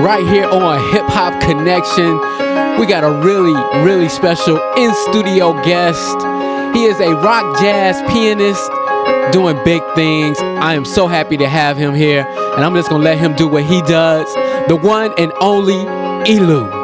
right here on Hip Hop Connection. We got a really special in-studio guest. He is a rock jazz pianist doing big things. I am so happy to have him here, and I'm just gonna let him do what he does. The one and only ELEW.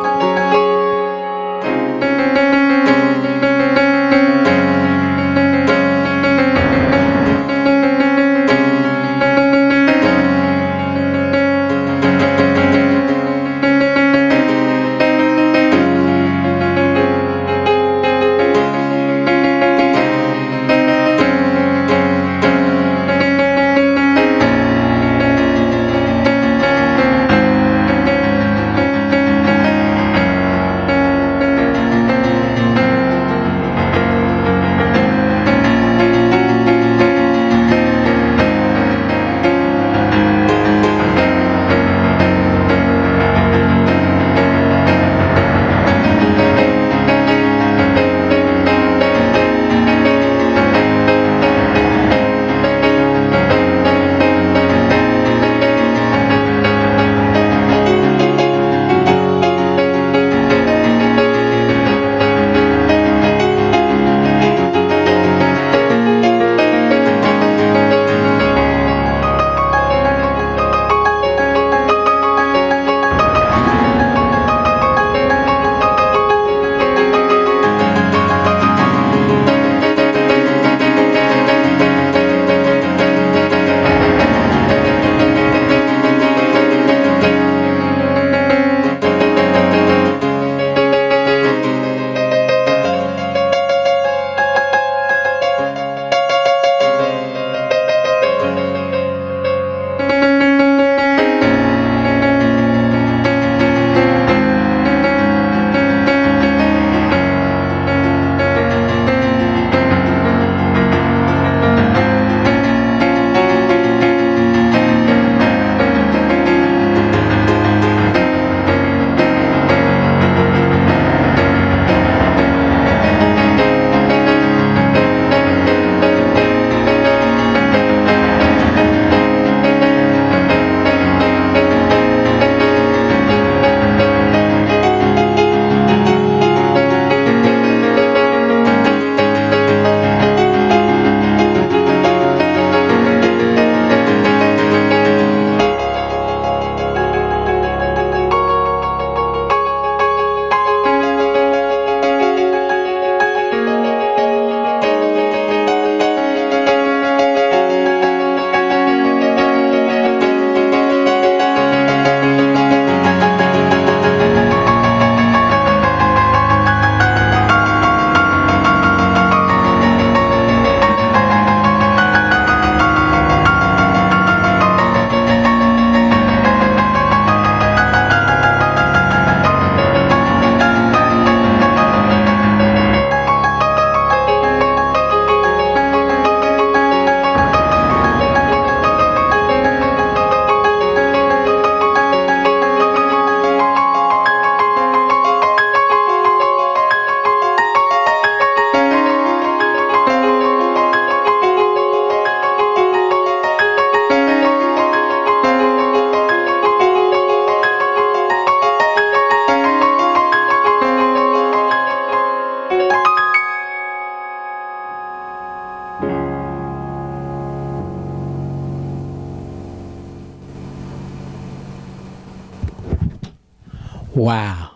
Wow.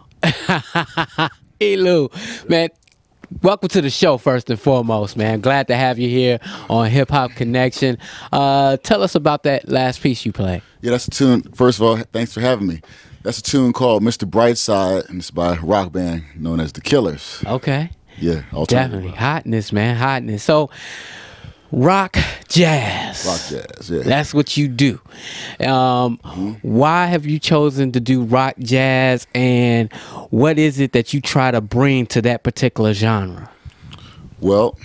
ELEW, man, welcome to the show first and foremost, man. Glad to have you here on Hip Hop Connection. Tell us about that last piece you played. Yeah, that's a tune. First of all, thanks for having me. That's a tune called Mr. Brightside, and it's by a rock band known as The Killers. Okay. Yeah, definitely. Hotness, man, hotness. So, rock jazz. Rock jazz, yeah. That's what you do. Why have you chosen to do rock jazz, and what is it that you try to bring to that particular genre? Well,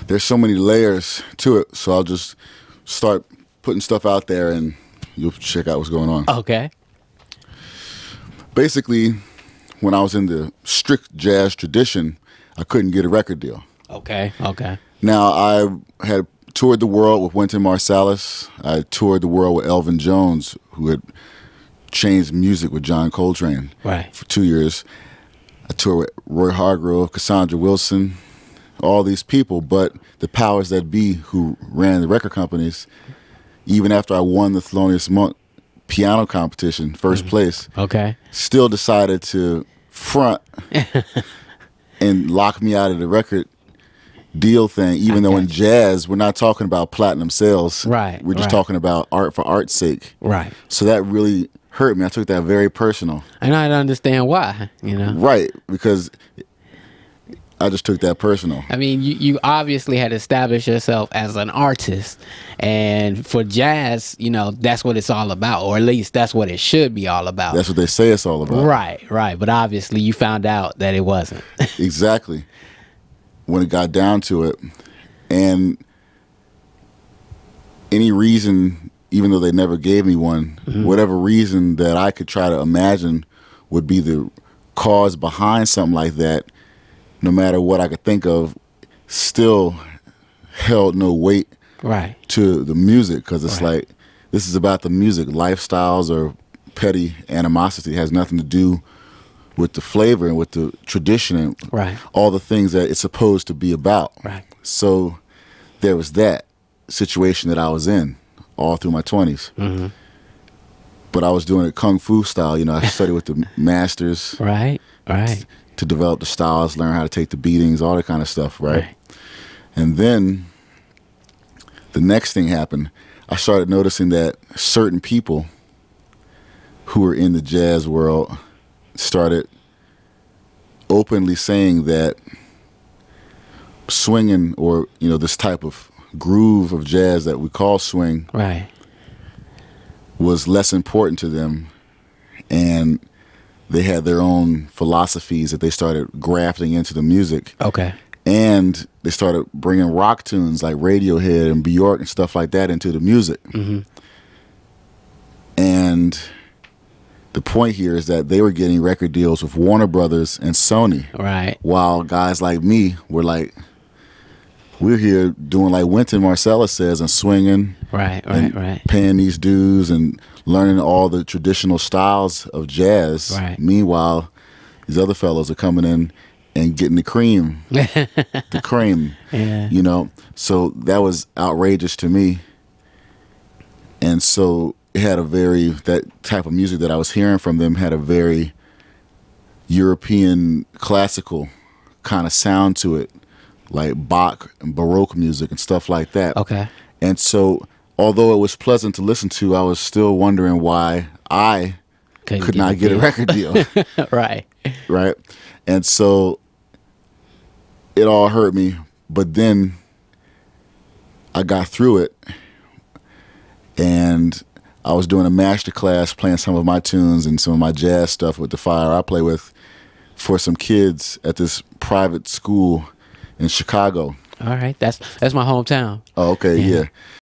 there's so many layers to it, so I'll just start putting stuff out there and you'll check out what's going on. Okay. Basically, when I was in the strict jazz tradition, I couldn't get a record deal. Okay, okay. Now, I had toured the world with Wynton Marsalis. I toured the world with Elvin Jones, who had changed music with John Coltrane for 2 years. I toured with Roy Hargrove, Cassandra Wilson, all these people, but the powers that be who ran the record companies, even after I won the Thelonious Monk piano competition, first place, still decided to front and lock me out of the record deal thing, even though in jazz, we're not talking about platinum sales. We're just talking about art for art's sake. So that really hurt me. I took that very personal. And I don't understand why, you know? Right, because I just took that personal. I mean, you obviously had established yourself as an artist, and for jazz, you know, that's what it's all about, or at least that's what it should be all about. That's what they say it's all about. Right. But obviously you found out that it wasn't. Exactly. When it got down to it. And any reason, even though they never gave me one, whatever reason that I could try to imagine would be the cause behind something like that, no matter what I could think of, still held no weight to the music, because it's like, this is about the music. Lifestyles or petty animosity has nothing to do with the flavor and with the tradition and all the things that it's supposed to be about. So there was that situation that I was in all through my 20s. But I was doing it kung fu style. You know, I studied with the masters. To develop the styles, learn how to take the beatings, all that kind of stuff, And then the next thing happened. I started noticing that certain people who were in the jazz world started openly saying that swinging, or, you know, this type of groove of jazz that we call swing, was less important to them, and they had their own philosophies that they started grafting into the music. And they started bringing rock tunes like Radiohead and Bjork and stuff like that into the music. And the point here is that they were getting record deals with Warner Brothers and Sony. While guys like me were like, we're here doing like Wynton Marsalis says, and swinging, paying these dues and learning all the traditional styles of jazz. Meanwhile, these other fellows are coming in and getting the cream, the cream, you know. So that was outrageous to me. And so it had a very, that type of music that I was hearing from them had a very European classical kind of sound to it, like Bach and Baroque music and stuff like that. And so, although it was pleasant to listen to, I was still wondering why I could not get a record deal. And so it all hurt me, but then I got through it, and I was doing a master class playing some of my tunes and some of my jazz stuff with the fire I play with for some kids at this private school in Chicago. That's my hometown. Oh, okay, yeah.